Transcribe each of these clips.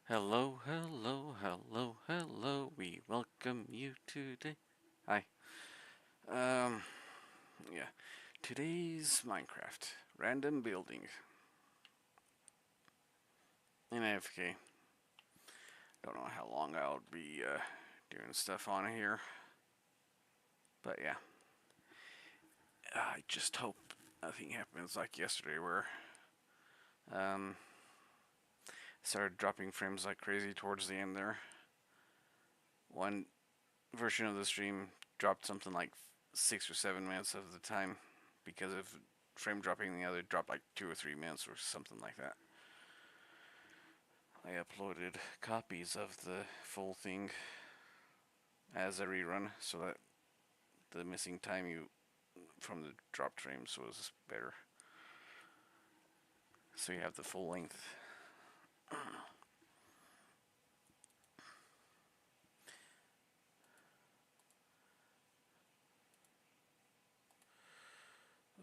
Hello, hello, hello, hello. We welcome you today. Hi. Um, yeah. Today's Minecraft random building in AFK. Don't know how long I'll be doing stuff on here, but yeah. I just hope nothing happens like yesterday where um started dropping frames like crazy towards the end there. One version of the stream dropped something like 6 or 7 minutes of the time because of frame dropping. The other dropped like 2 or 3 minutes or something like that. I uploaded copies of the full thing as a rerun so that the missing time you from the dropped frames was better. So you have the full length.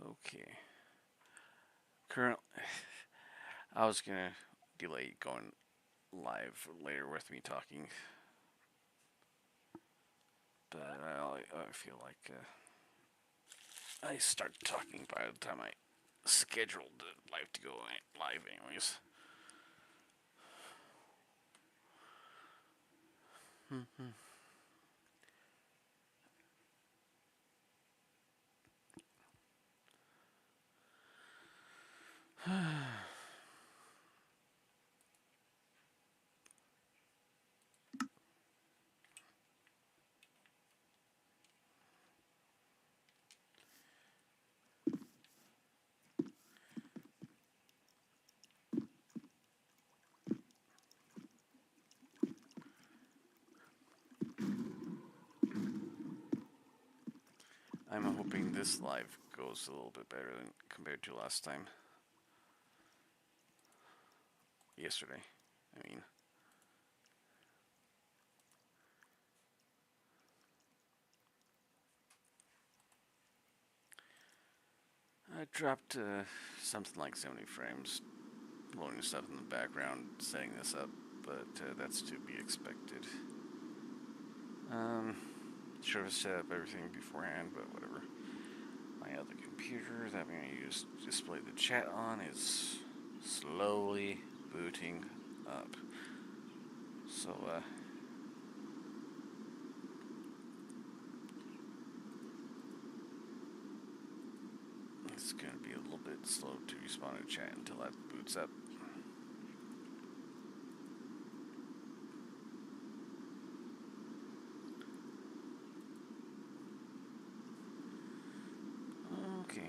Okay. Current. I was gonna delay going live later with me talking, but I feel like I start talking by the time I scheduled the live to go live, anyways. I'm hoping this live goes a little bit better than compared to last time. Yesterday, I mean. I dropped something like 70 frames, loading stuff in the background, setting this up, but that's to be expected. Should have set up everything beforehand, but whatever. My other computer that I'm going to use to display the chat on is slowly booting up. So, it's going to be a little bit slow to respond to chat until that boots up. Okay.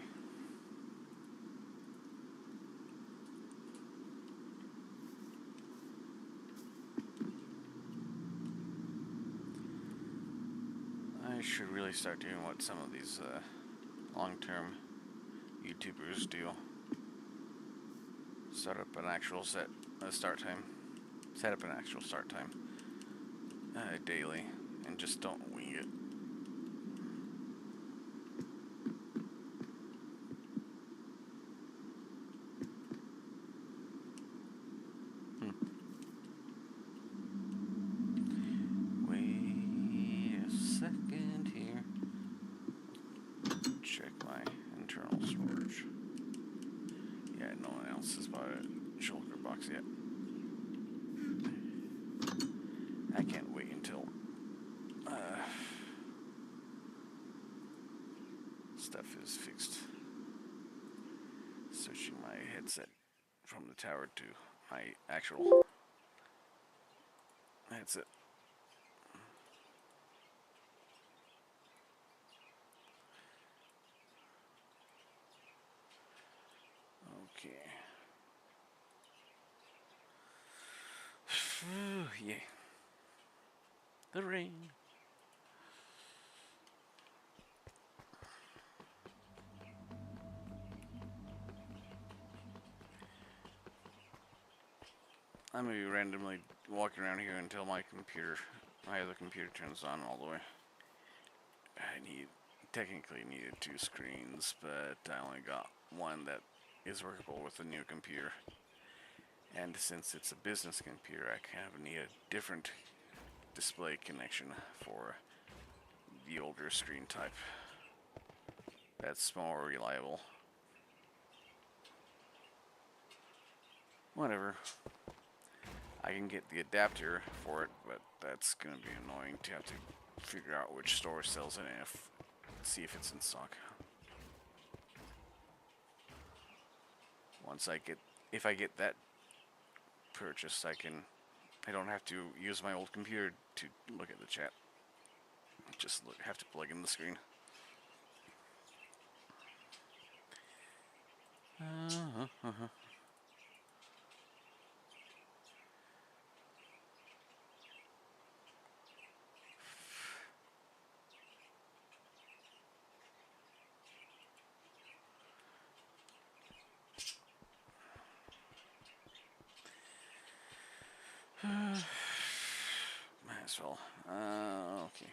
I should really start doing what some of these long-term YouTubers do. Set up an actual start time. Set up an actual start time daily, and just don't wing it. Wait a second here. Check my internal storage. Yeah, no one else has bought a shulker box yet. I can't wait until stuff is fixed. Switching my headset from the tower to my actual headset. Okay. Yeah. The rain. I'm gonna be randomly walking around here until my other computer turns on all the way. Technically needed 2 screens, but I only got one that is workable with the new computer. And since it's a business computer, I kind of need a different display connection for the older screen type. That's more reliable. Whatever. I can get the adapter for it, but that's gonna be annoying to have to figure out which store sells it and see if it's in stock. If I get that purchased, I don't have to use my old computer to look at the chat. Just have to plug in the screen. Might as well. Okay.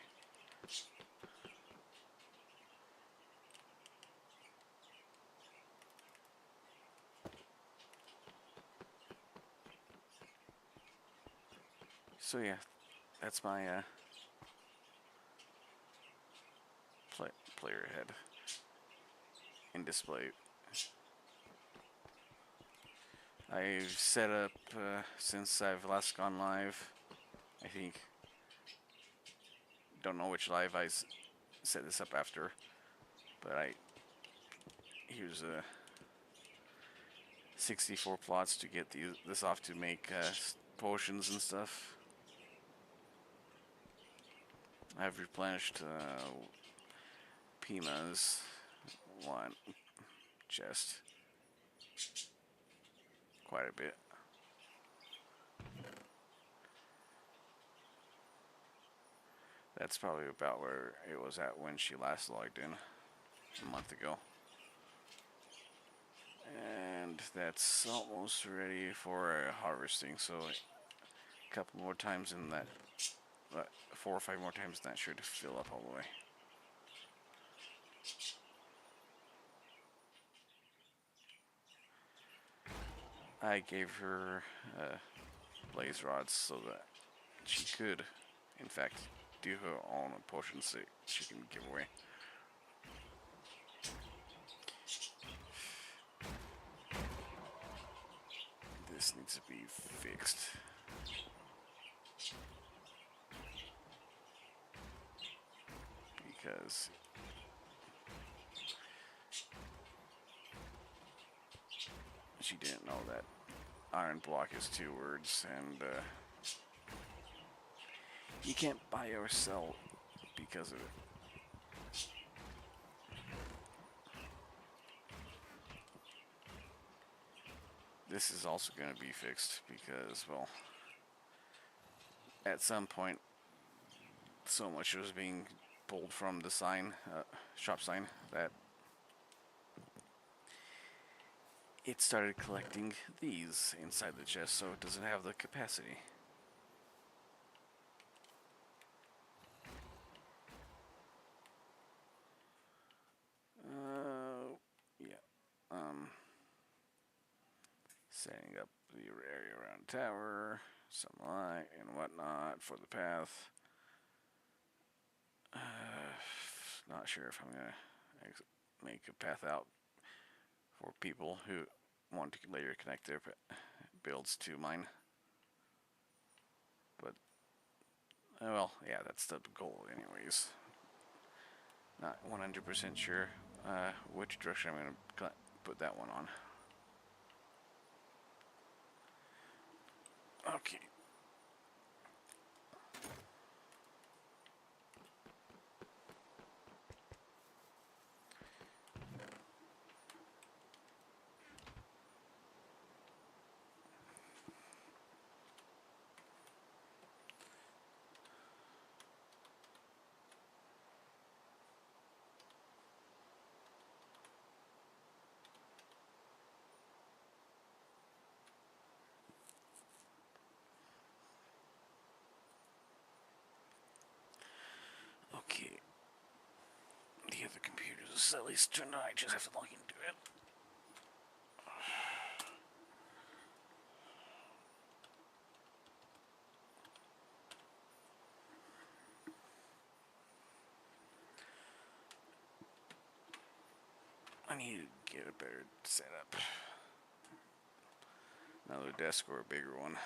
So yeah, that's my player head in display. I've set up since I've last gone live. I think. Don't know which live I set this up after, but I use 64 plots to get this off to make potions and stuff. I've replenished Pima's one chest quite a bit. That's probably about where it was at when she last logged in a month ago. And that's almost ready for harvesting, so a couple more times in that, 4 or 5 more times in that should fill up all the way. I gave her blaze rods so that she could, in fact, do her own potions that she can give away. This needs to be fixed. Because she didn't know that iron block is 2 words, and you can't buy or sell because of it. This is also going to be fixed because, well, at some point, so much was being pulled from the sign, shop sign, that it started collecting these inside the chest, so it doesn't have the capacity. Setting up the area around the tower, some light and whatnot for the path. Not sure if I'm gonna make a path out for people who want to later connect their builds to mine. But well, yeah, that's the goal anyways. Not 100% sure which direction I'm gonna put that one on. Okay. Okay. The other computer is at least turned on. I just have to log into it. get a better setup. Another desk or a bigger one.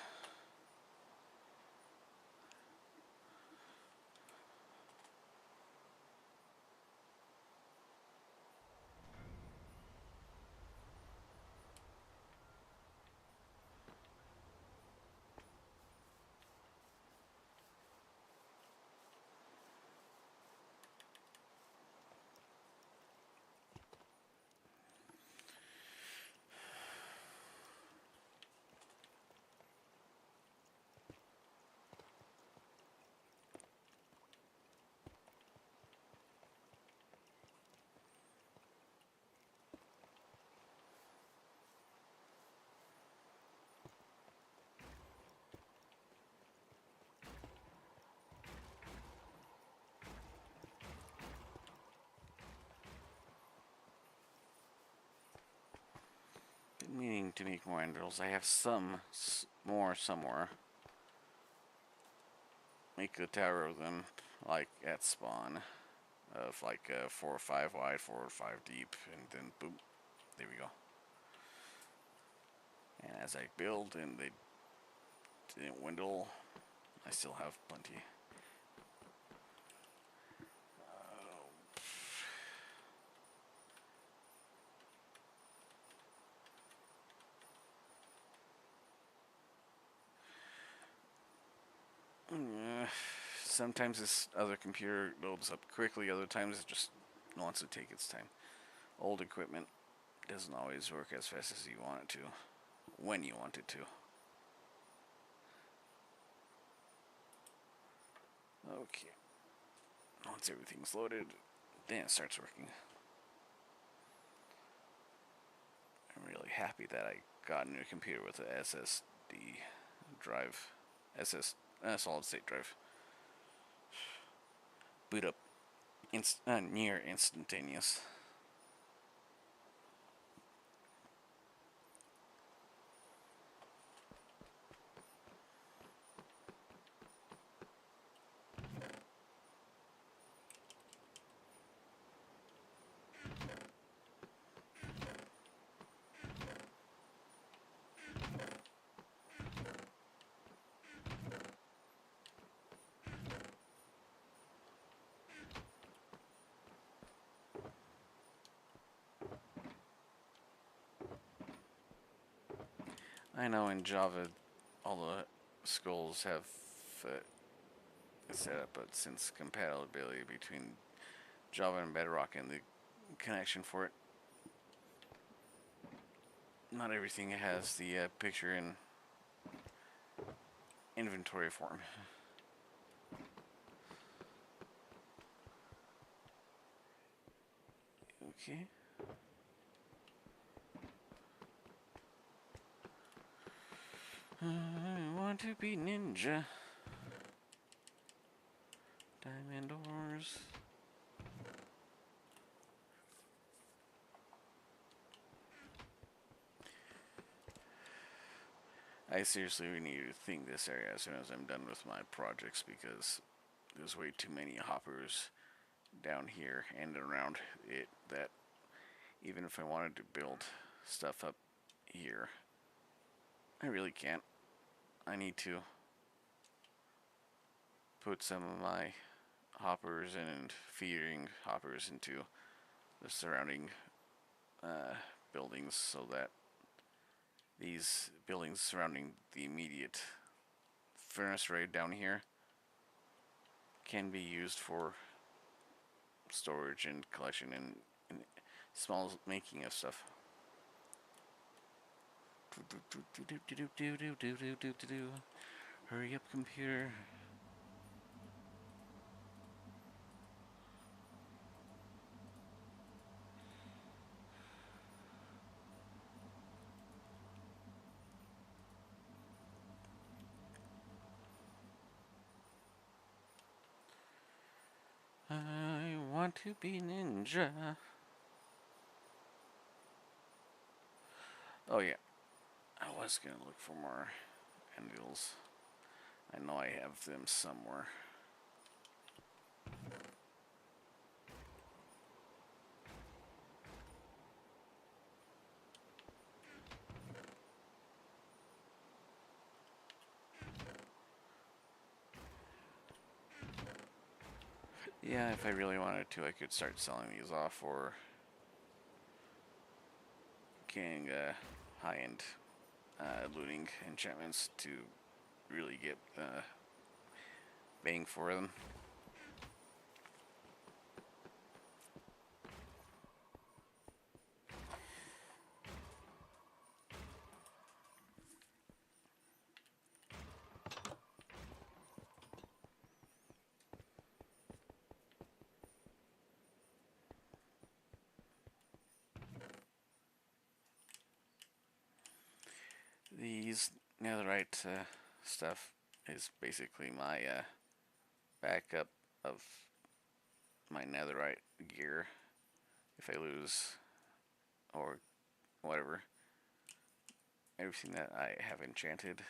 Been meaning to make more handles. I have some more somewhere. Make a tower of them, like at spawn, of like 4 or 5 wide, 4 or 5 deep, and then boom, there we go. And as I build and they didn't dwindle, I still have plenty. Sometimes this other computer loads up quickly, other times it just wants to take its time. Old equipment doesn't always work as fast as you want it to, when you want it to. Okay. Once everything's loaded, then it starts working. I'm really happy that I got a new computer with an SSD drive, solid state drive. Boot up near instantaneous. I know in Java all the schools have set up, but since compatibility between Java and Bedrock and the connection for it, not everything has the picture in inventory form. Okay. I want to be ninja. Diamond ores. I seriously need to think this area as soon as I'm done with my projects, because there's way too many hoppers down here and around it that even if I wanted to build stuff up here, I really can't. I need to put some of my hoppers and feeding hoppers into the surrounding buildings, so that these buildings surrounding the immediate furnace raid down here can be used for storage and collection and small making of stuff. Hurry up, computer. I want to be ninja. Oh yeah, I was gonna look for more handles. I know I have them somewhere. Yeah, if I really wanted to, I could start selling these off or getting high-end looting enchantments to really get bang for them. These netherite stuff is basically my backup of my netherite gear if I lose or whatever. Everything that I have enchanted,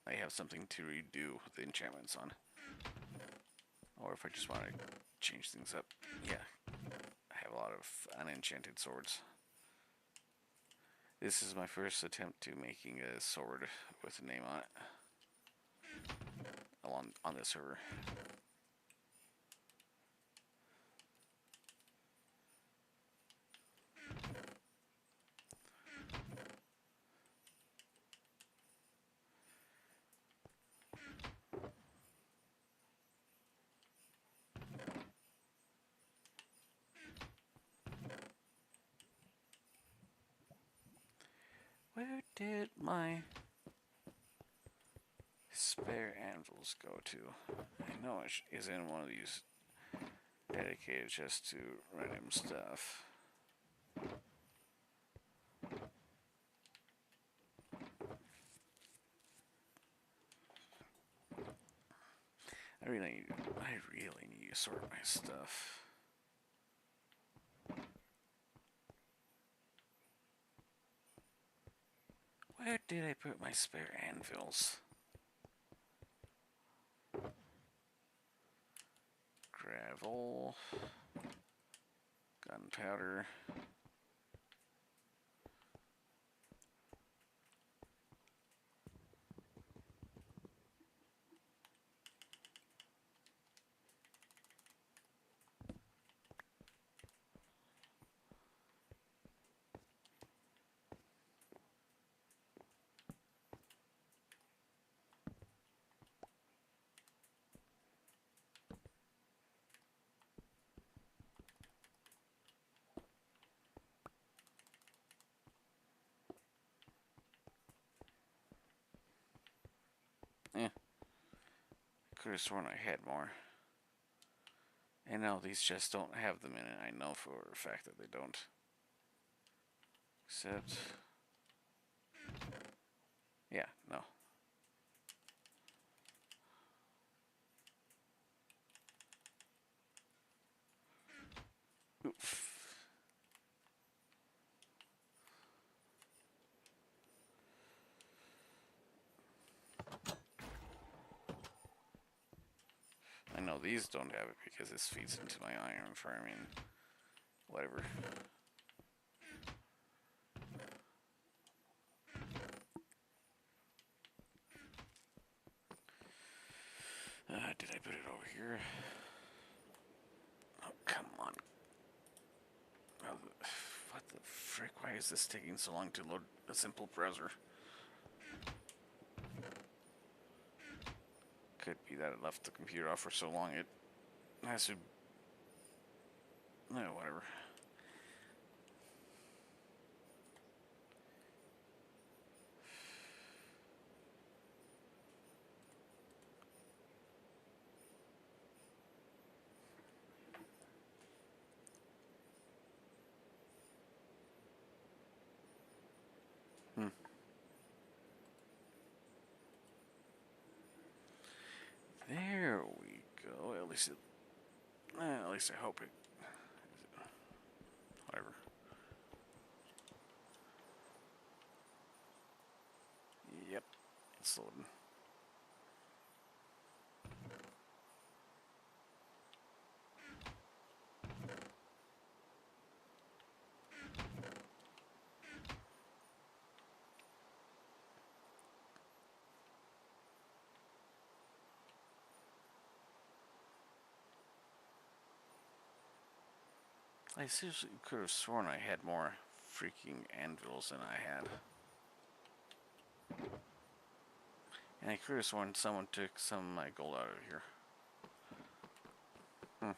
I have something to redo the enchantments on. Or if I just want to change things up, yeah, I have a lot of unenchanted swords. This is my first attempt to making a sword with a name on it on this server. Where did my spare anvils go to? I know it is in one of these dedicated just to random stuff. I really need to sort my stuff. Where did I put my spare anvils? Gravel, gunpowder. Yeah, could have sworn I had more. And no, these just don't have them in it. I know for a fact that they don't. Except, yeah, no. Oof. I know these don't have it because this feeds into my iron farming. Whatever. Did I put it over here? Oh, come on. Oh, what the frick? Why is this taking so long to load a simple browser? Could be that it left the computer off for so long it has to... whatever. There we go. At least I hope it. Whatever. Yep, it's loading. I seriously could have sworn I had more freaking anvils than I had. And I could have sworn someone took some of my gold out of here. Hmm.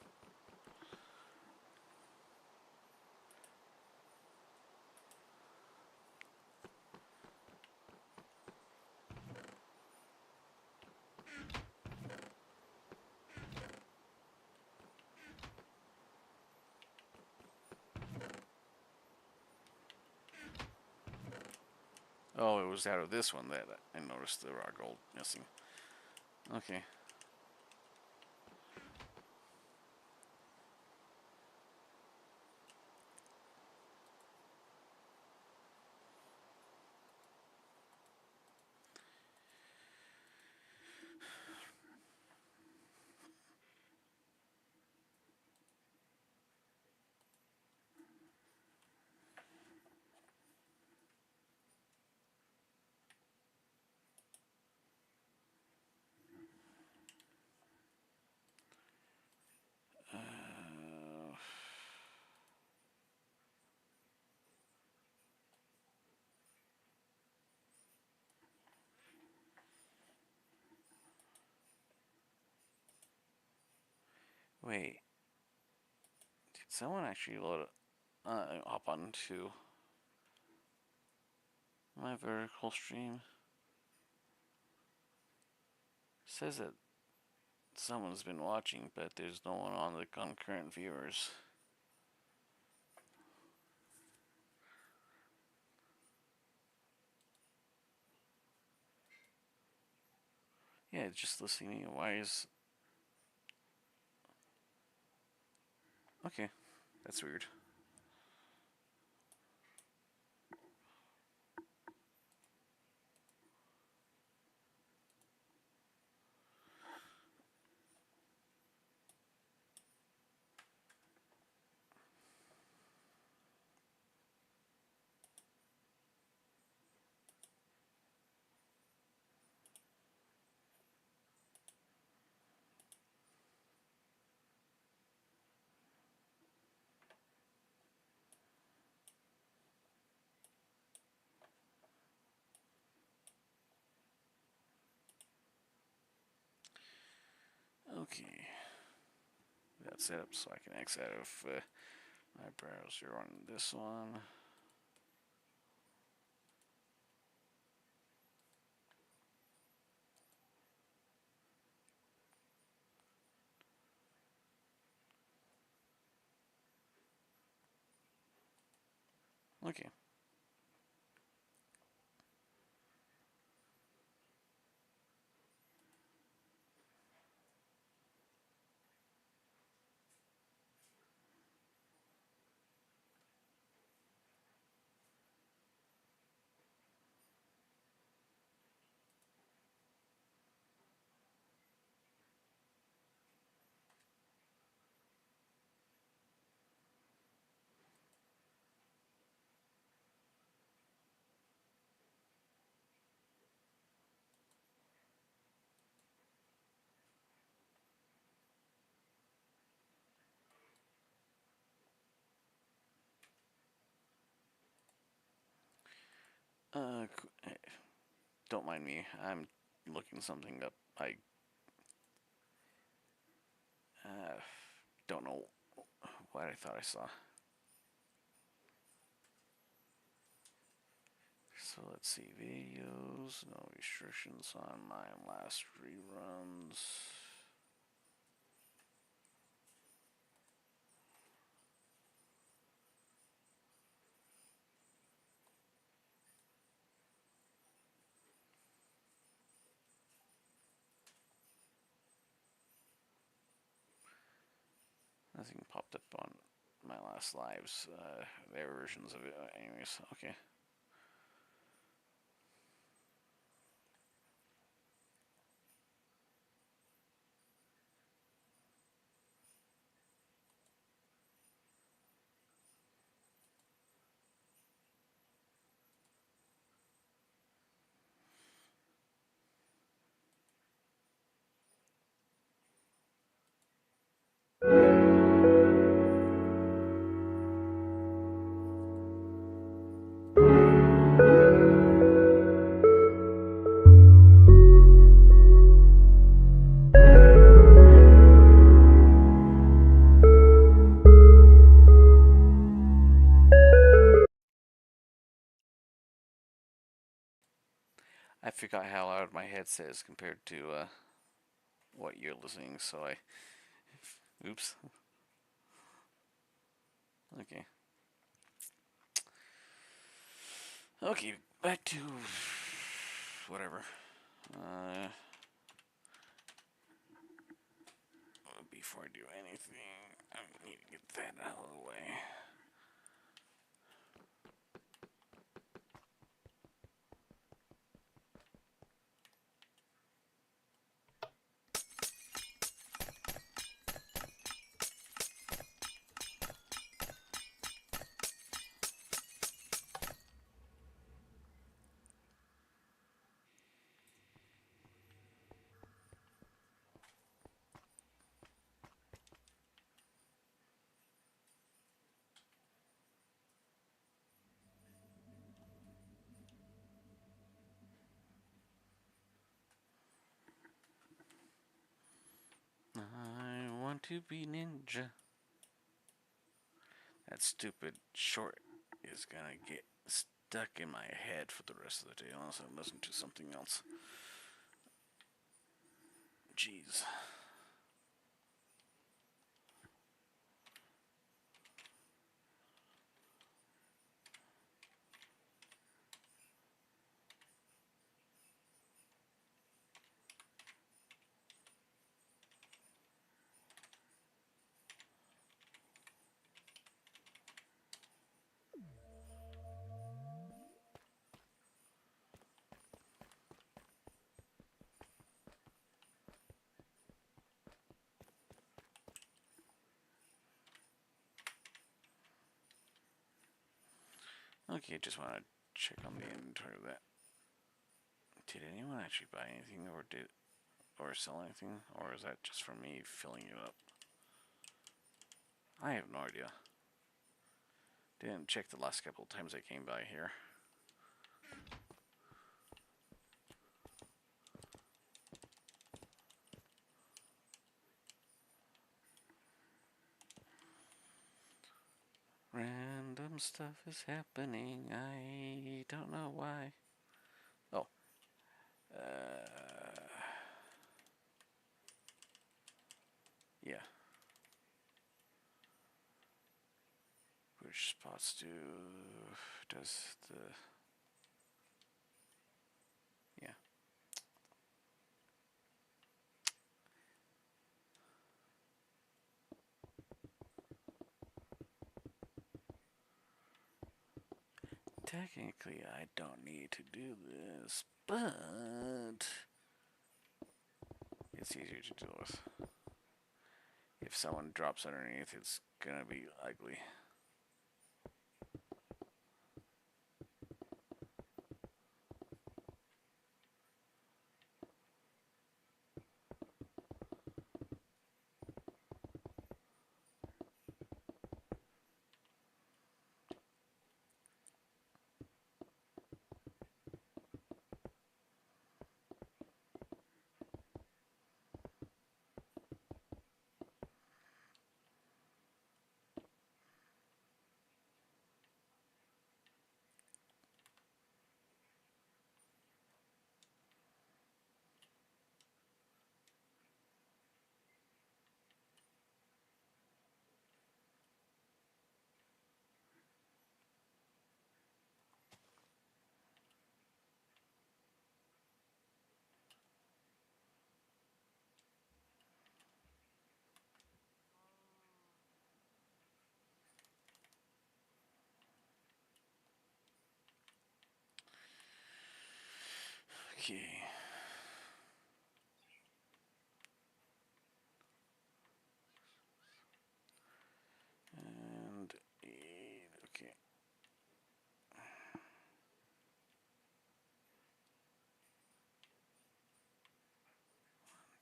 Oh, it was out of this one that I noticed the raw gold missing. Okay. Wait. Did someone actually load hop onto my vertical stream? It says that someone's been watching, but there's no one on the concurrent viewers. Yeah, it's just listening. Why is... Okay, that's weird. Okay. That's set up so I can exit out of my browser on this one. Okay. Don't mind me. I'm looking something up. I don't know what I thought I saw. So let's see. Videos. No restrictions on my last reruns. Nothing popped up on my last lives. Their versions of it. Anyways, okay. I forgot how loud my headset is compared to what you're listening, so I. Oops. Okay. Okay, back to whatever. Before I do anything, I need to get that out of the way. I want to be ninja. That stupid short is gonna get stuck in my head for the rest of the day unless I listen to something else. Jeez. Okay, just want to check on the inventory of that. Did anyone actually buy anything or sell anything, or is that just for me filling it up? I have no idea. Didn't check the last couple of times I came by here. Random stuff is happening. I don't know why. Oh. Yeah. Which spots does the... Yeah. Technically, I don't need to do this, but it's easier to deal with. If someone drops underneath, it's gonna be ugly. Okay. And 8, okay.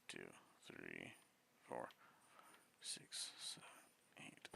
2, 3, 4, 6, 7, 8.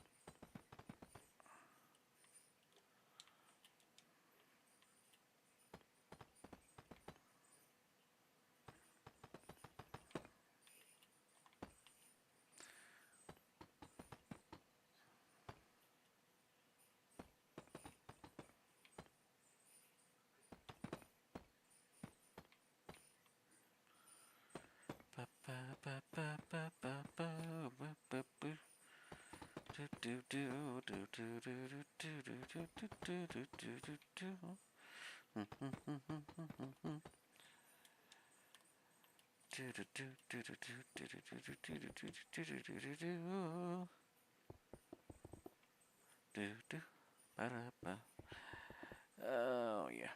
Oh yeah.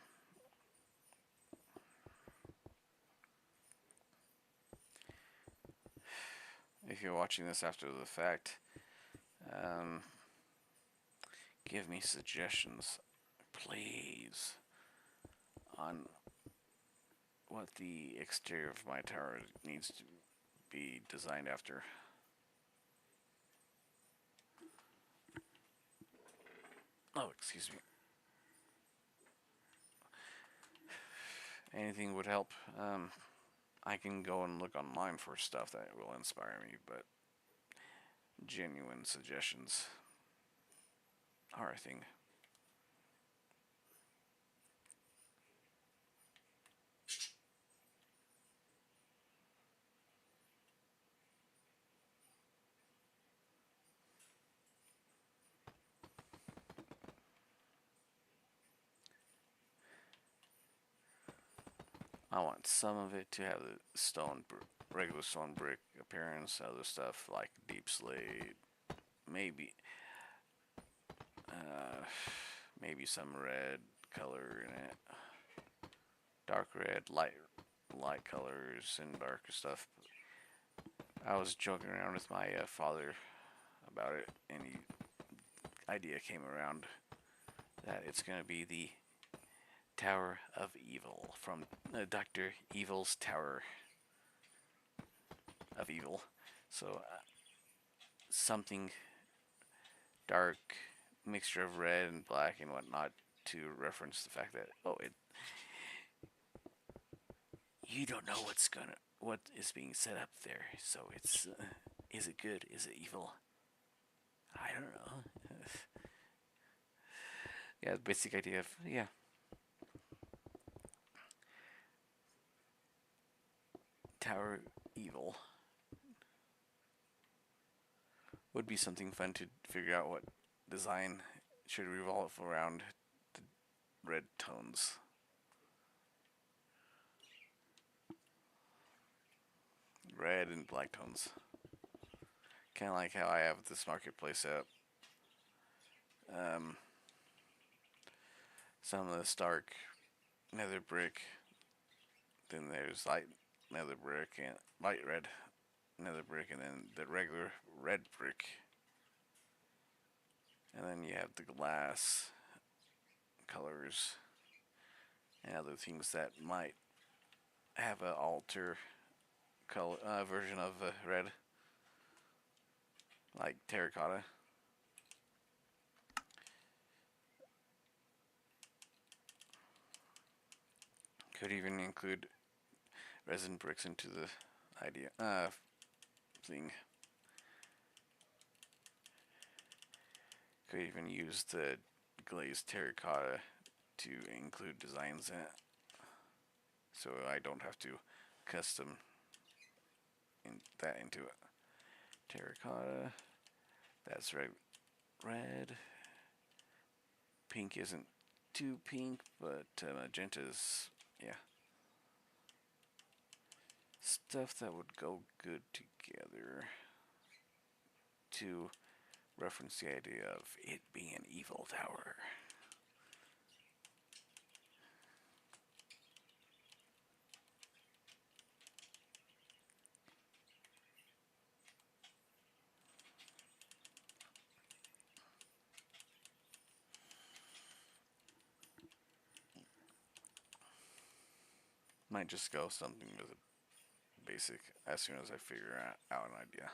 If you're watching this after the fact, um, give me suggestions, please, on what the exterior of my tower needs to be designed after. Oh, excuse me. Anything would help. I can go and look online for stuff that will inspire me, but genuine suggestions are a thing. I want some of it to have the regular stone brick appearance, other stuff like deep slate, maybe, uh, maybe some red color in it, dark red, light colors, and darker stuff. I was joking around with my father about it, and the idea came around that it's gonna be the Tower of Evil from Dr. Evil's Tower of Evil. So something dark, mixture of red and black and whatnot to reference the fact that you don't know what is being set up there. So it's is it good? Is it evil? I don't know. Yeah, the basic idea of Tower Evil would be something fun to figure out what design should revolve around the red tones. Red and black tones. Kind of like how I have this marketplace up. Um, some of this dark nether brick. Then there's light nether brick and light red nether brick, and then the regular red brick. And then you have the glass colors and other things that might have an alter color version of red, like terracotta. Could even include resin bricks into the idea thing. Could even use the glazed terracotta to include designs in it, so I don't have to custom into it. Terracotta. That's red. Red. Pink isn't too pink, but magenta's, yeah. Stuff that would go good together to reference the idea of it being an evil tower. Might just go something with a basic as soon as I figure out an idea.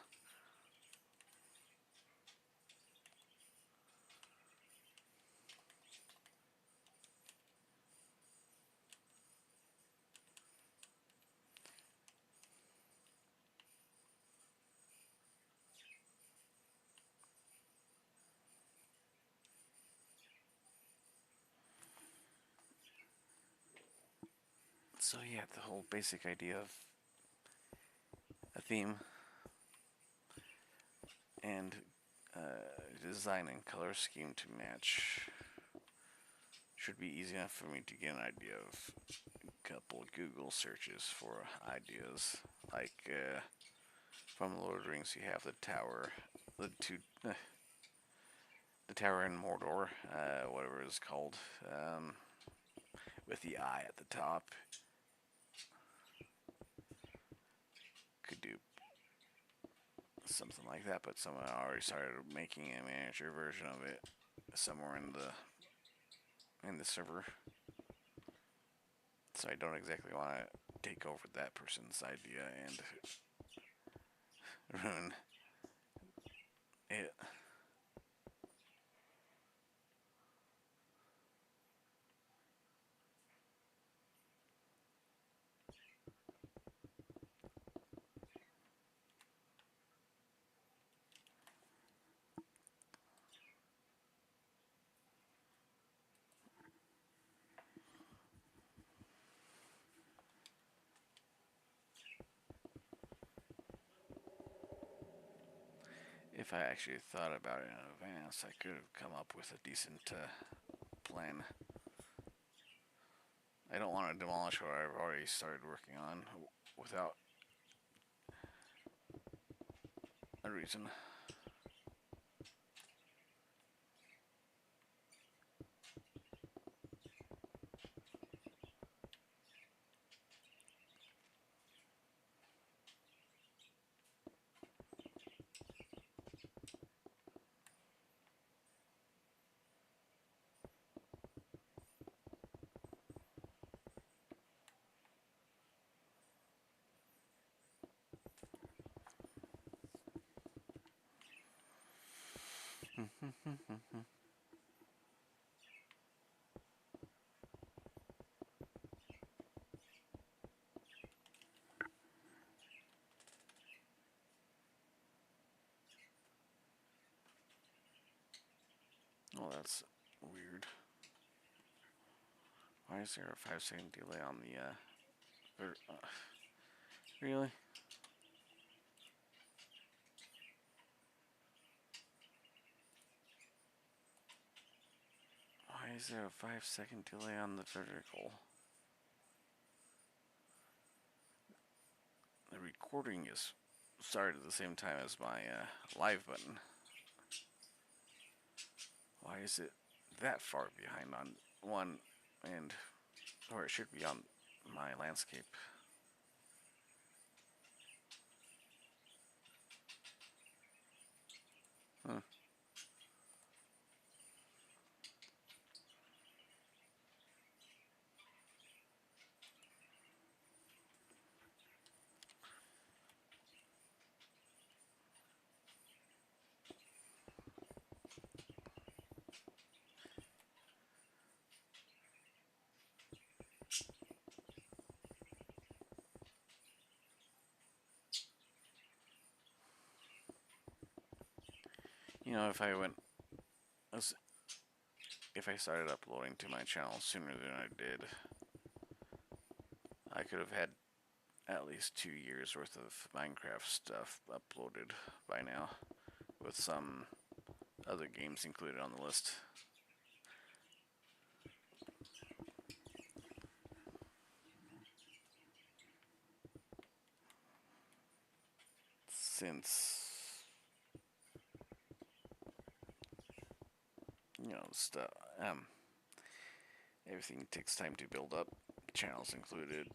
So yeah, the whole basic idea of a theme and design and color scheme to match. Should be easy enough for me to get an idea of a couple of Google searches for ideas. Like from Lord of the Rings, you have the tower, the tower in Mordor, whatever it's called, with the eye at the top. Could do something like that, but someone already started making a miniature version of it somewhere in the server. So I don't exactly want to take over that person's idea and ruin it. If I actually thought about it in advance, I could have come up with a decent plan. I don't want to demolish what I've already started working on without a reason. Oh, that's weird. Why is there a 5-second delay on the, really? Why is there a 5-second delay on the vertical? The recording is started at the same time as my live button. Why is it that far behind on one and, or it should be on my landscape? Huh. You know, if I started uploading to my channel sooner than I did, I could have had at least 2 years worth of Minecraft stuff uploaded by now, with some other games included on the list. Since, you know, stuff, everything takes time to build up, channels included.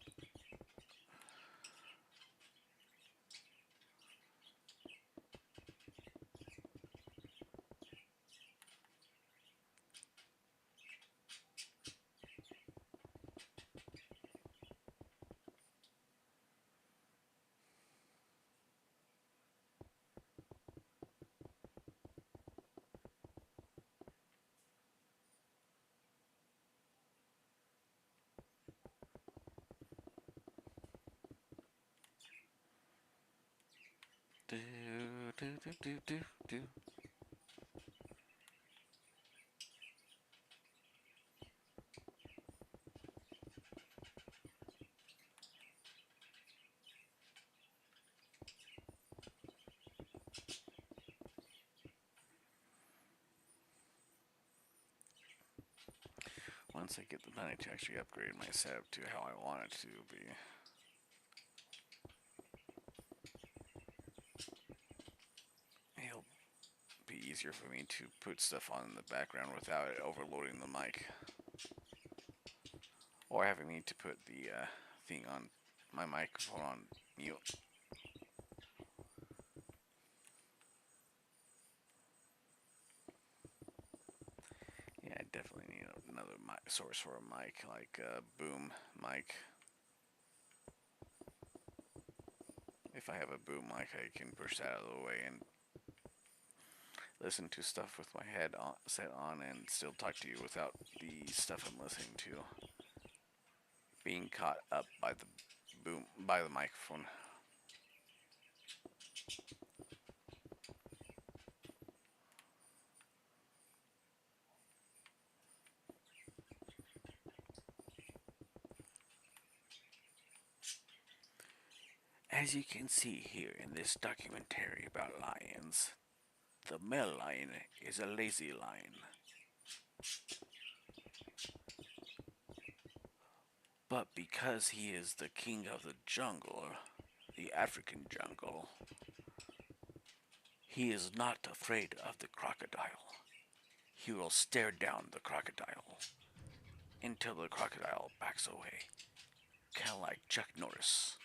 Do, do, do, do, do, do. once I get the money to actually upgrade my setup to how I want it to be. It'll be easier for me to put stuff on in the background without it overloading the mic. Or having me to put the thing on my microphone on mute. Yeah, I definitely need another source for a mic, like a boom mic. If I have a boom mic, I can push that out of the way and listen to stuff with my head set on and still talk to you without the stuff I'm listening to being caught up by the microphone. As you can see here in this documentary about lions, the male lion is a lazy lion. But because he is the king of the jungle, the African jungle, he is not afraid of the crocodile. He will stare down the crocodile until the crocodile backs away, kind of like Chuck Norris.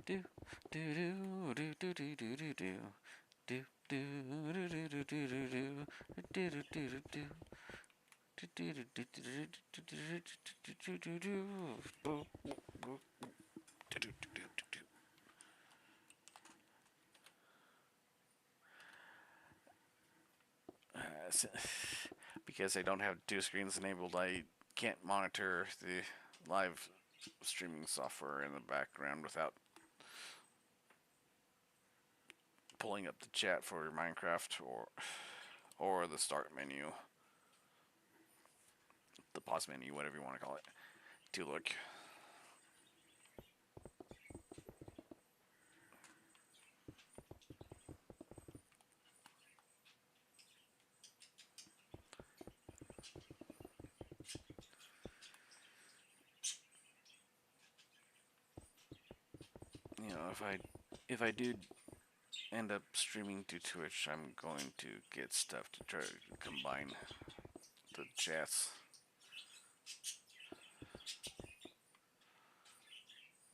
Do do do do do do do do do. Do do do do do do do do do do do. Because I don't have two screens enabled, I can't monitor the live streaming software in the background without pulling up the chat for Minecraft or the start menu, the pause menu, whatever you want to call it, to look. You know, if I do end up streaming to Twitch, I'm going to get stuff to try to combine the chats.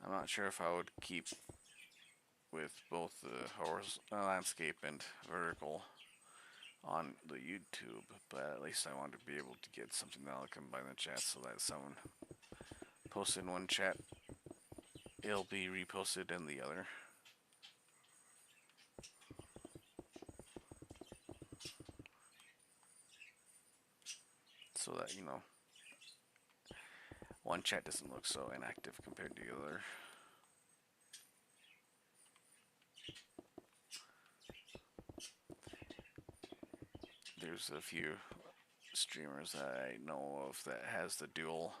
I'm not sure if I would keep with both the landscape and vertical on the YouTube, but at least I want to be able to get something that'll combine the chat so that someone posts in one chat, it'll be reposted in the other. So that, you know, one chat doesn't look so inactive compared to the other. There's a few streamers that I know of that has the dual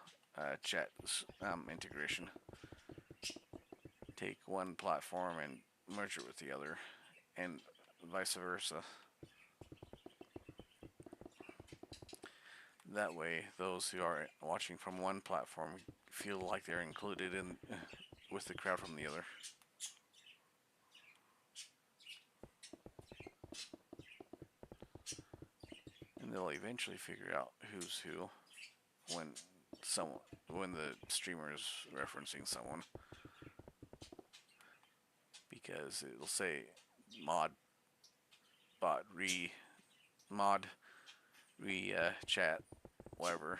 chat integration. Take one platform and merge it with the other, and vice versa. That way, those who are watching from one platform feel like they're included in with the crowd from the other. And they'll eventually figure out who's who when the streamer is referencing someone, because it'll say mod bot mod re chat whatever,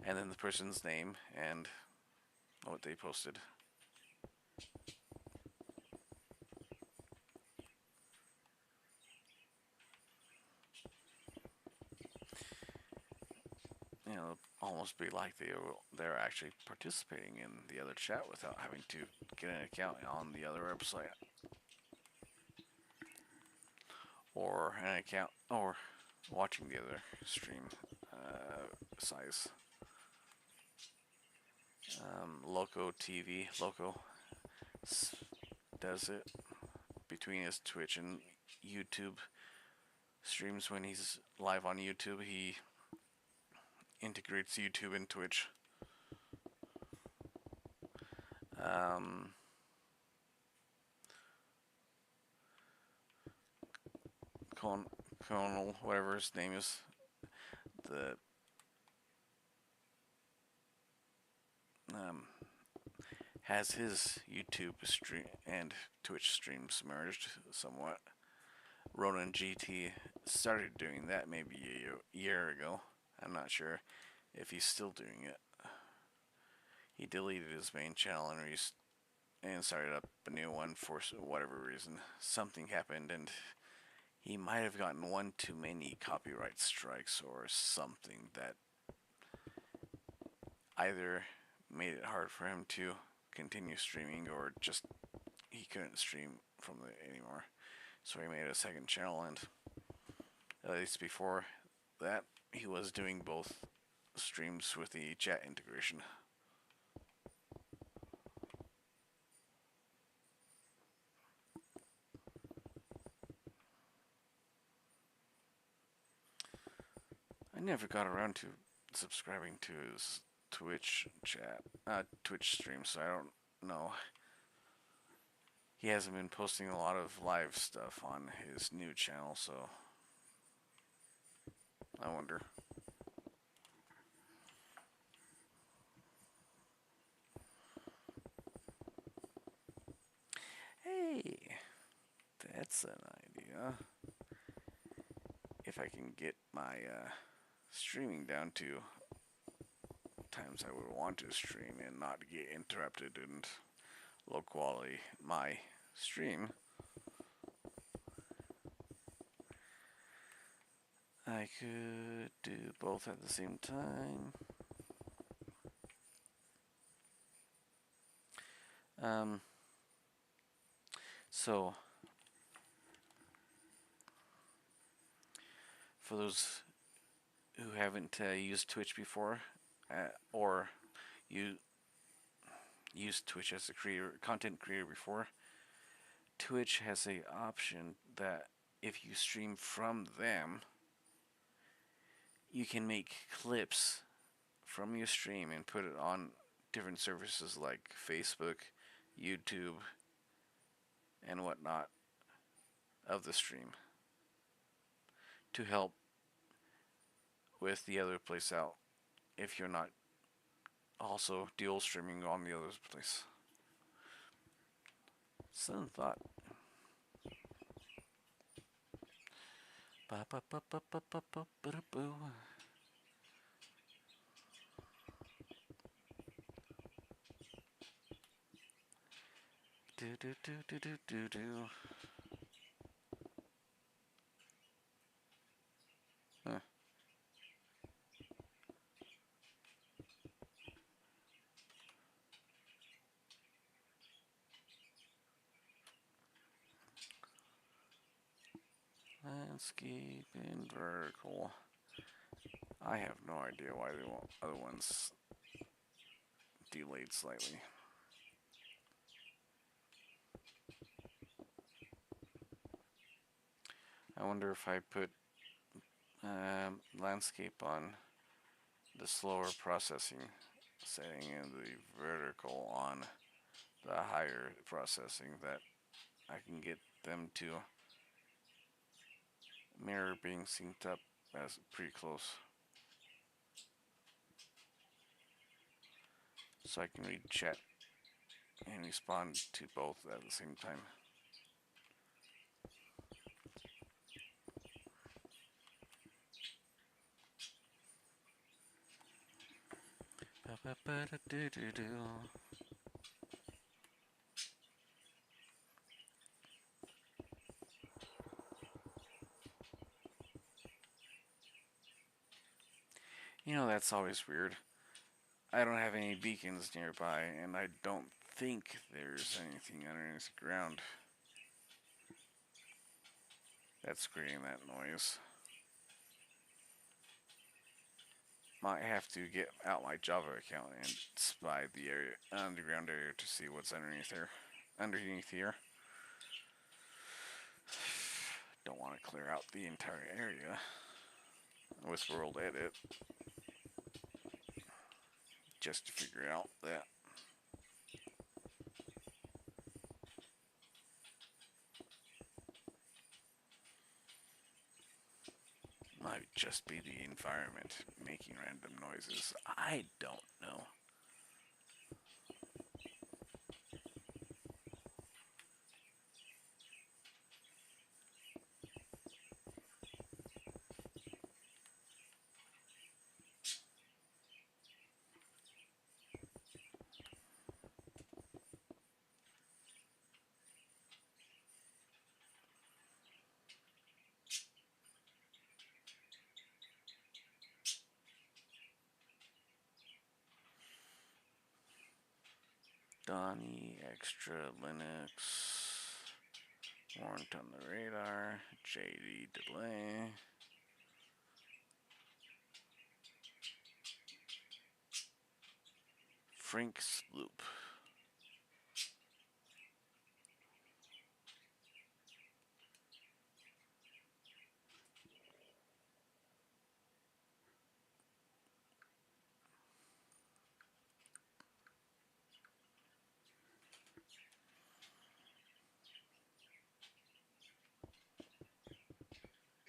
and then the person's name and what they posted. You know, almost be like they're actually participating in the other chat without having to get an account on the other website or an account or watching the other stream size. Loco TV, Loco does it between his Twitch and YouTube streams. When he's live on YouTube, he integrates YouTube and Twitch. Colonel, whatever his name is, the has his YouTube stream and Twitch streams merged somewhat. Ronan GT started doing that maybe a year ago. I'm not sure if he's still doing it. He deleted his main channel and started up a new one for whatever reason. Something happened and he might have gotten one too many copyright strikes or something that either made it hard for him to continue streaming or just he couldn't stream from it anymore. So he made a second channel, and at least before that, he was doing both streams with the chat integration. I never got around to subscribing to his Twitch stream, so I don't know. He hasn't been posting a lot of live stuff on his new channel, so I wonder. Hey, that's an idea. If I can get my streaming down to times I would want to stream and not get interrupted and low quality my stream, I could do both at the same time. So for those who haven't used Twitch before, or you used Twitch as a content creator before, Twitch has a option that if you stream from them, you can make clips from your stream and put it on different services like Facebook, YouTube, and whatnot of the stream to help with the other place out if you're not also dual streaming on the other place. Some thought. Ba ba ba ba ba ba ba ba boo. Do do do do do do do. Huh. Landscape and vertical. I have no idea why the other ones delayed slightly. I wonder if I put landscape on the slower processing setting and the vertical on the higher processing, that I can get them to mirror being synced up as pretty close. So I can read chat and respond to both at the same time. You know, that's always weird. I don't have any beacons nearby, and I don't think there's anything underneath the ground that's creating that noise. Might have to get out my Java account and spy the area, underground area, to see what's underneath there. Underneath here. Don't want to clear out the entire area with World Edit just to figure out that. Might just be the environment making random noises. I don't know. Donnie, Extra Linux, Warrant on the Radar, JD Delay. Frank's Loop.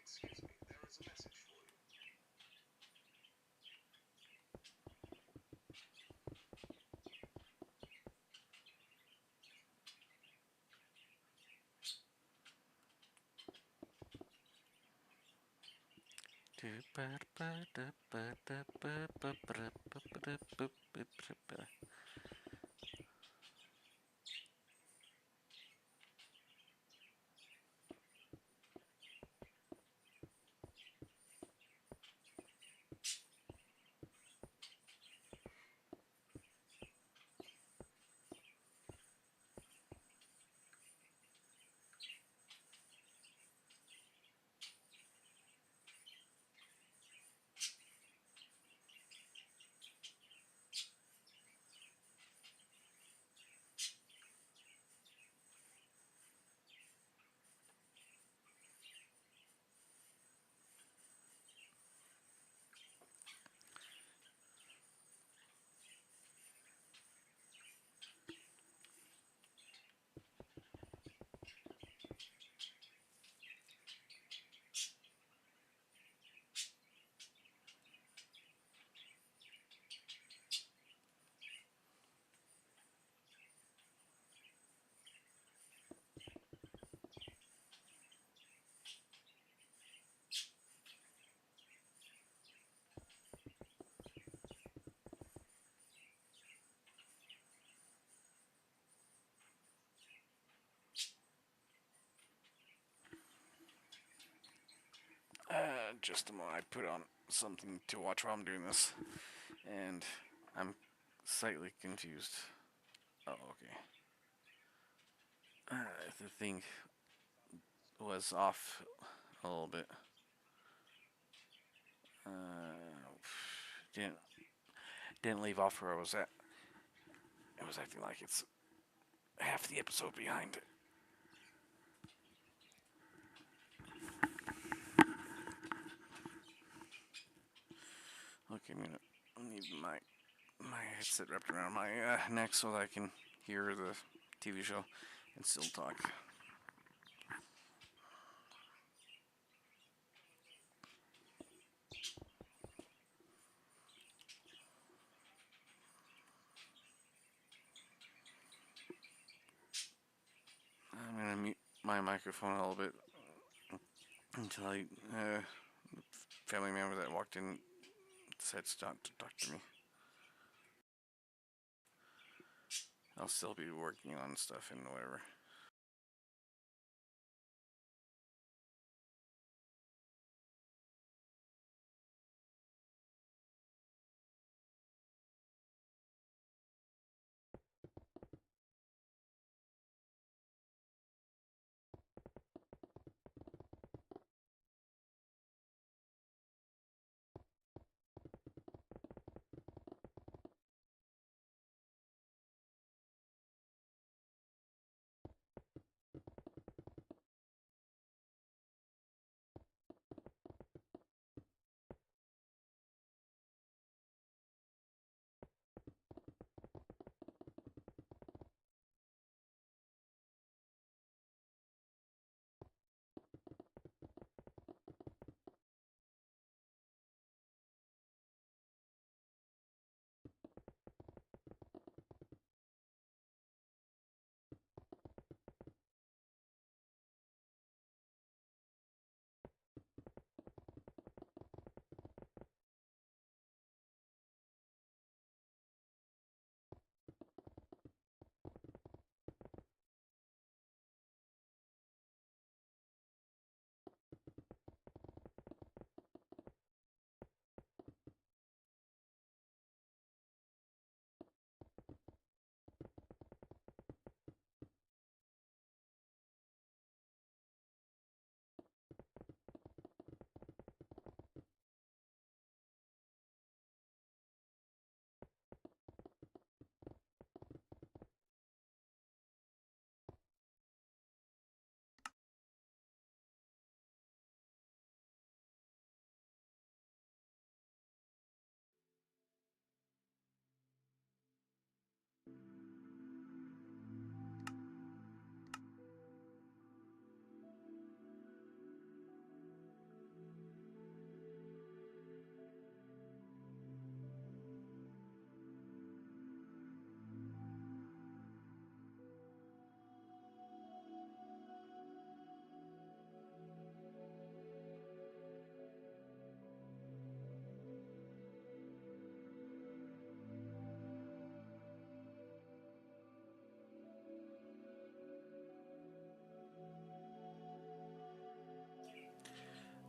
Excuse me, there is a message for you. Just a moment. I put on something to watch while I'm doing this, and I'm slightly confused. Oh, okay. The thing was off a little bit. Didn't didn't leave off where I was at. It was acting like it's half the episode behind. Okay, I need my headset wrapped around my neck so that I can hear the TV show and still talk. I'm gonna mute my microphone a little bit until family member that walked in said stop to talk to me. I'll still be working on stuff and whatever.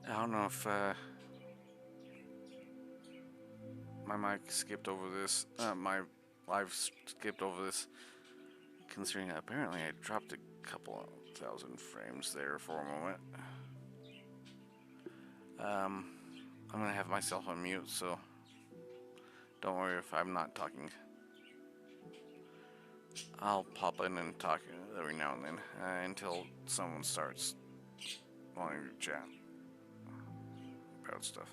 I don't know if my mic skipped over this. My live skipped over this, considering apparently I dropped a couple of thousand frames there for a moment. I'm gonna have myself on mute, so don't worry if I'm not talking. I'll pop in and talk every now and then until someone starts wanting to chat about stuff.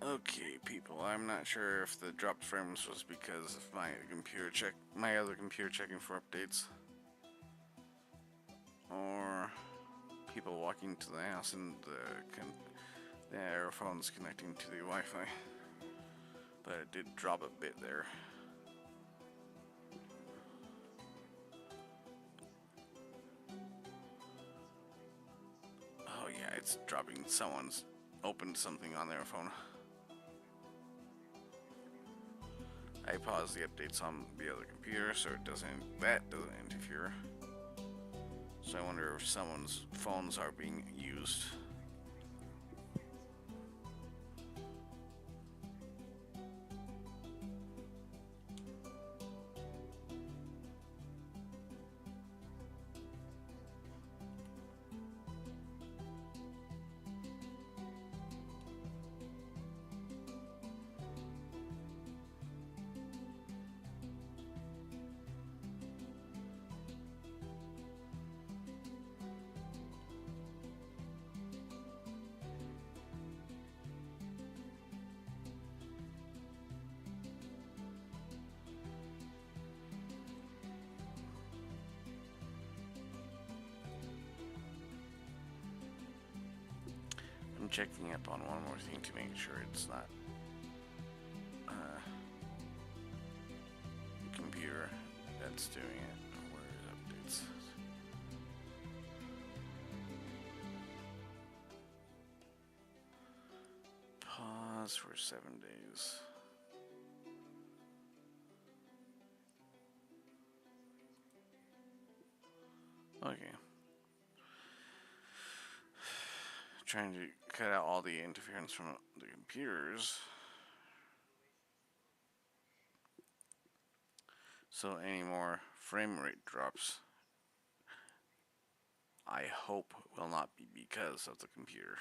Okay, people, I'm not sure if the dropped frames was because of my other computer checking for updates, or people walking to the house and the aerophones connecting to the Wi-Fi. But it did drop a bit there. Oh yeah, it's dropping. Someone's opened something on their phone. I paused the updates on the other computer so that doesn't interfere. So I wonder if someone's phones are being used. I'm checking up on one more thing to make sure it's not computer that's doing it. Where is updates? Pause for 7 days. Okay. Trying to cut out all the interference from the computers. So any more frame rate drops, I hope will not be because of the computer.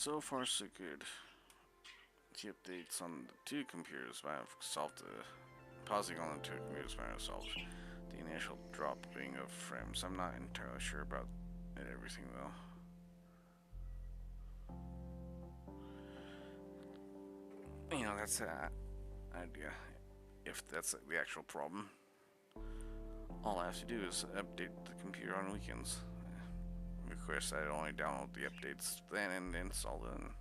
so far so good. The updates on the two computers might have solved the pausing on the two computers might have solved the initial dropping of frames. I'm not entirely sure about everything though. You know, that's an idea. If that's the actual problem, all I have to do is update the computer on weekends. Of course, I'd only download the updates then and install them.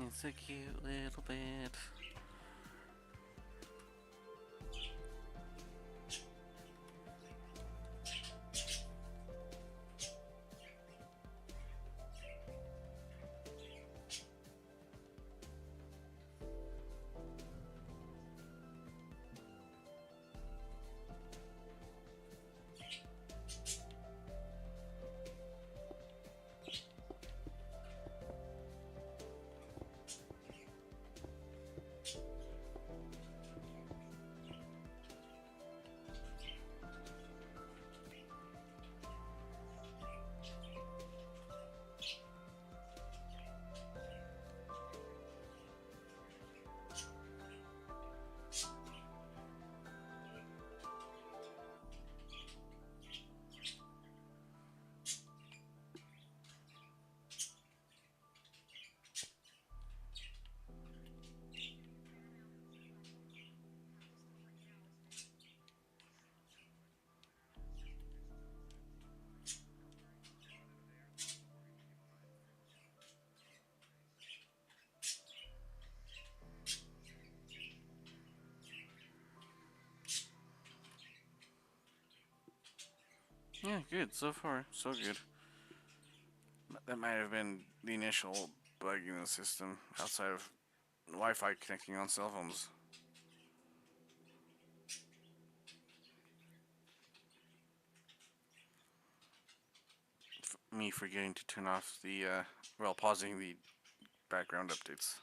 It's a cute little bit. Yeah, good. So far, so good. That might have been the initial bug in the system outside of Wi-Fi connecting on cell phones. Me forgetting to turn off the, well, pausing the background updates.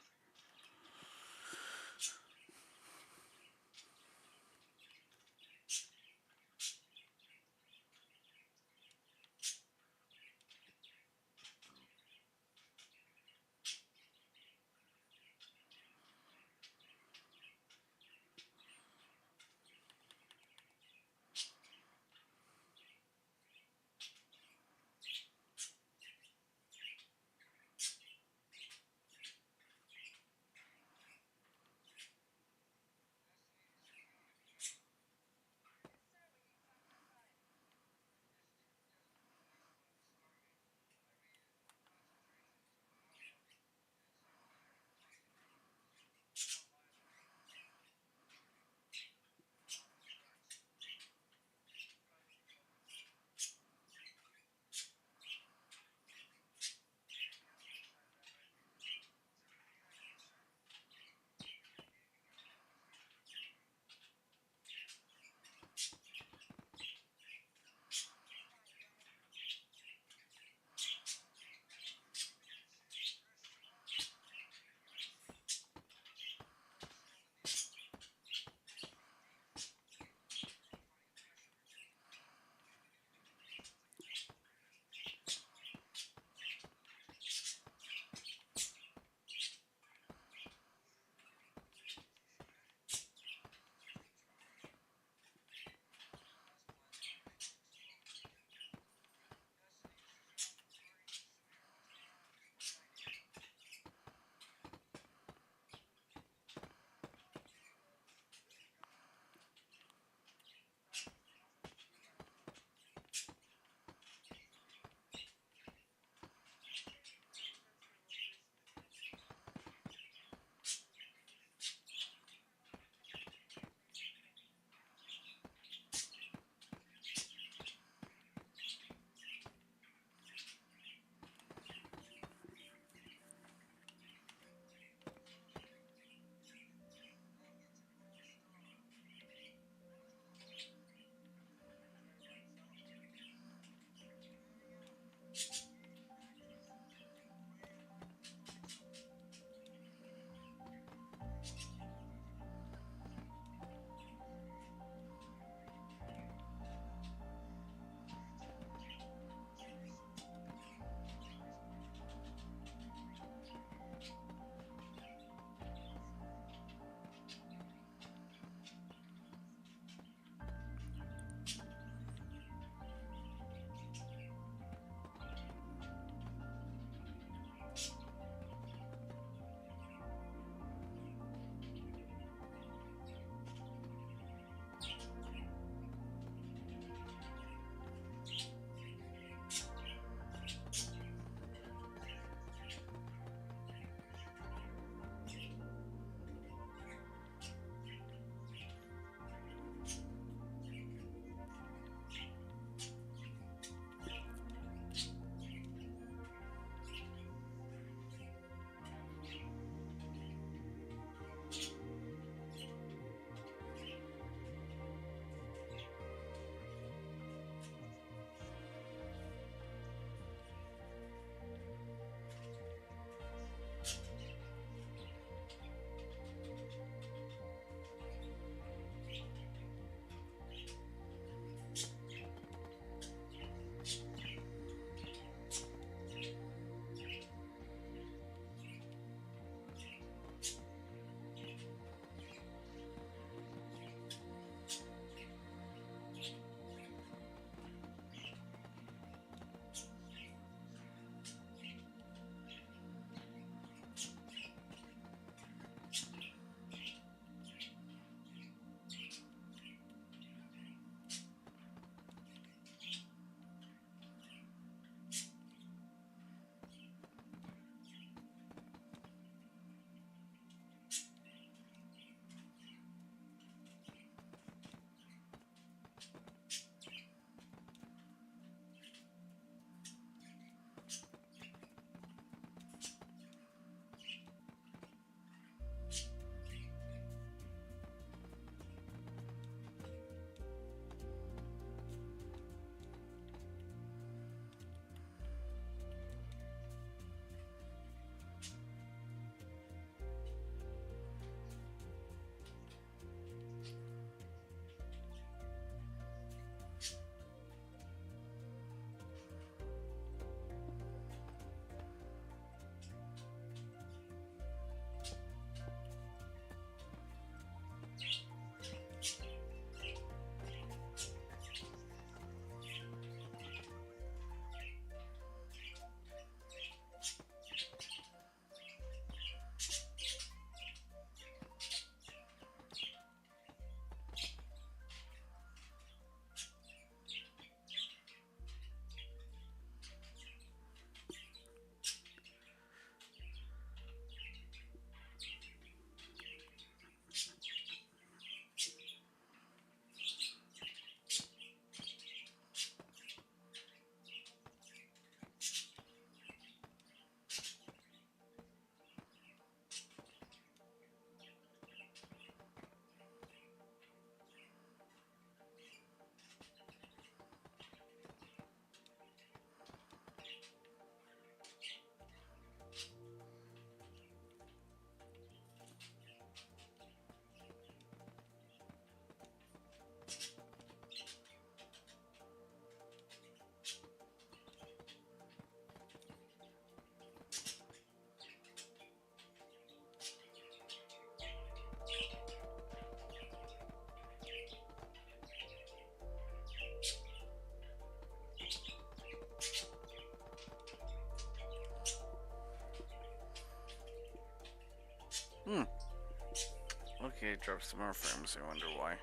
Okay, it drops some more frames. I wonder why.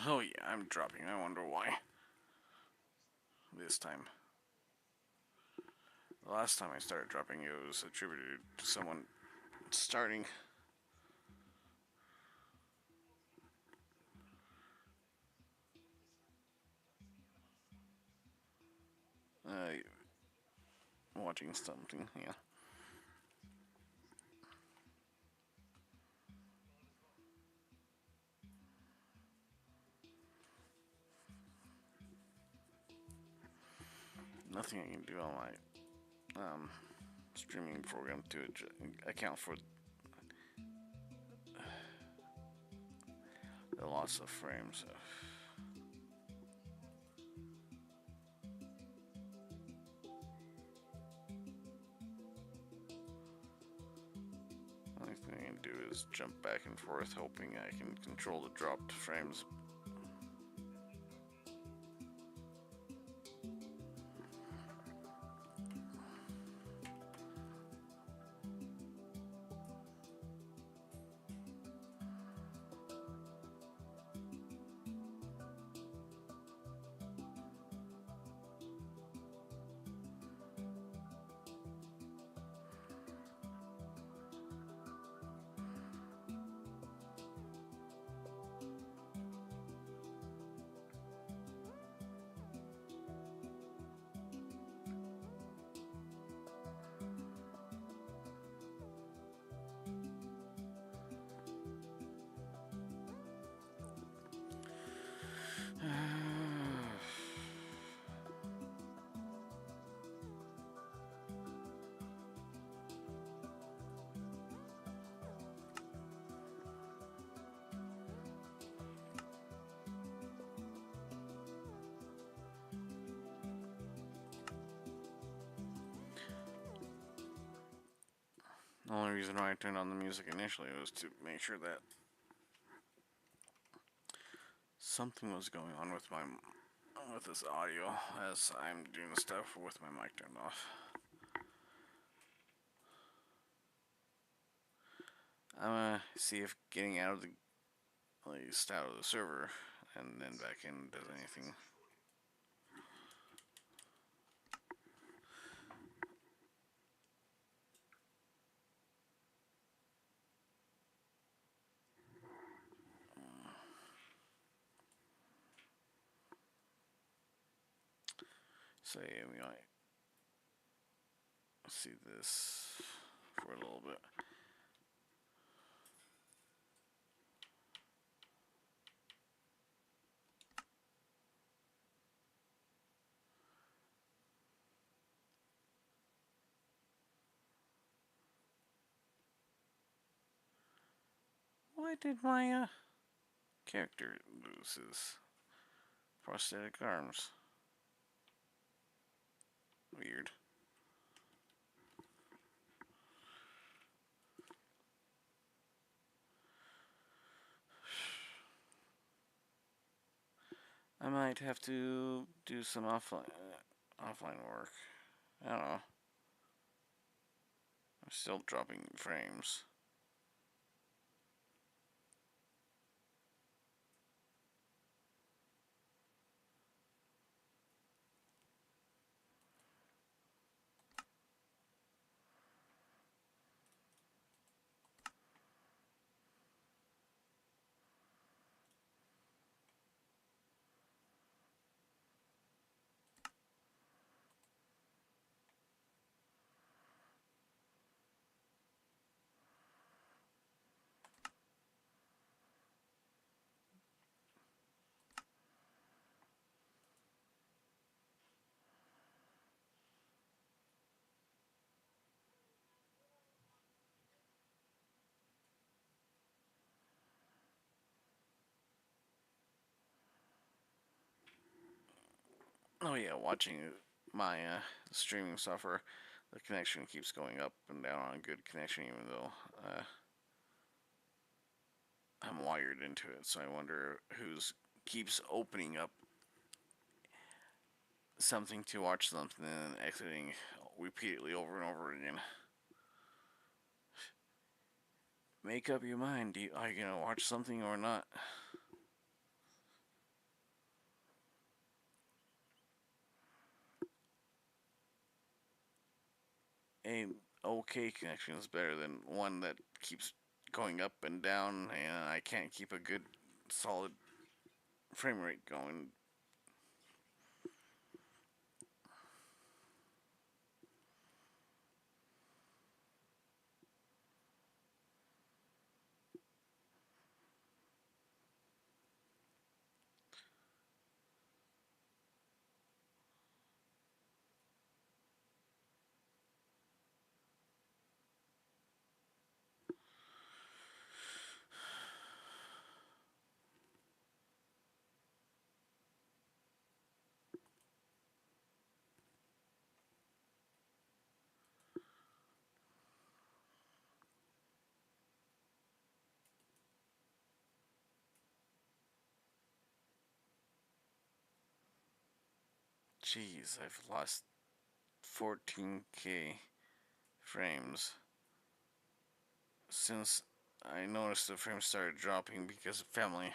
Oh yeah, I'm dropping. I wonder why. This time. The last time I started dropping, it was attributed to someone starting. Watching something, yeah. Nothing I can do on my streaming program to account for the loss of frames. Only thing I can do is jump back and forth, hoping I can control the dropped frames. The only reason why I turned on the music initially was to make sure that something was going on with this audio as I'm doing stuff with my mic turned off. I'm gonna see if getting out of the at least out of the server and then back in does anything. So yeah, we might see this for a little bit. Why did my character lose his prosthetic arms? Weird. I might have to do some offline work. I don't know. I'm still dropping frames. Oh yeah, watching my streaming software, the connection keeps going up and down on a good connection, even though I'm wired into it. So I wonder who's keeps opening up something to watch something and then exiting repeatedly over and over again. Make up your mind. Are you gonna watch something or not? A okay connection is better than one that keeps going up and down, and I can't keep a good solid frame rate going. Jeez, I've lost 14k frames since I noticed the frames started dropping because of family.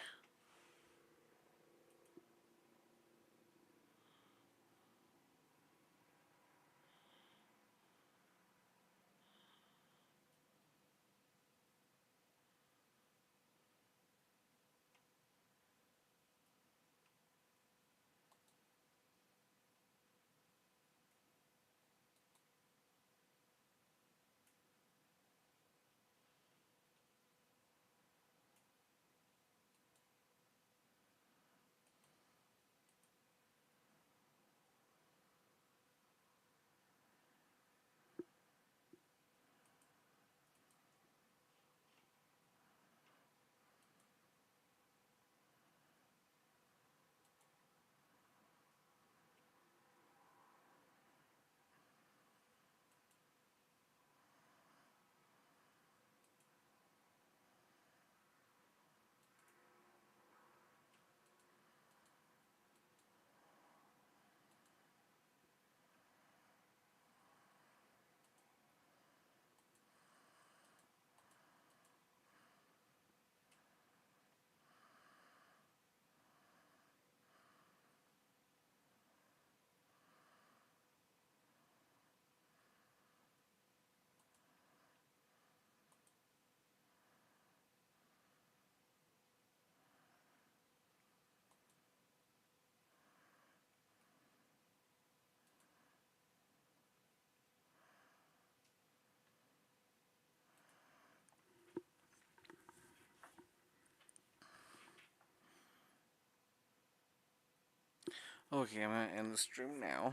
Okay, I'm gonna end the stream now,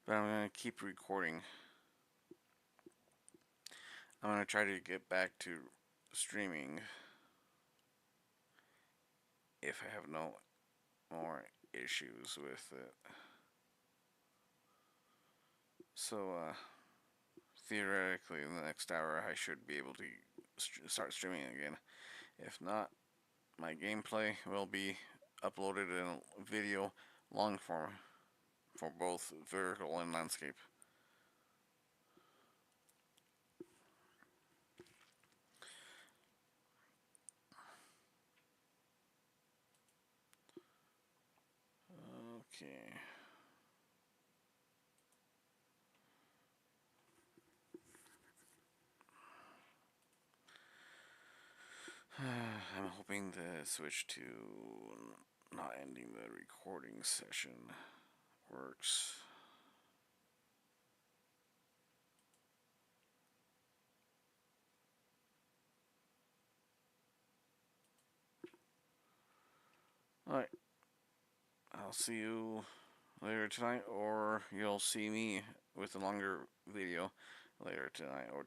but I'm gonna keep recording. I'm gonna try to get back to streaming if I have no more issues with it. So, theoretically, in the next hour, I should be able to start streaming again. If not, my gameplay will be uploaded in video long form for both vertical and landscape. Okay. I'm hoping the switch to not ending the recording session works. Alright, I'll see you later tonight, or you'll see me with a longer video later tonight or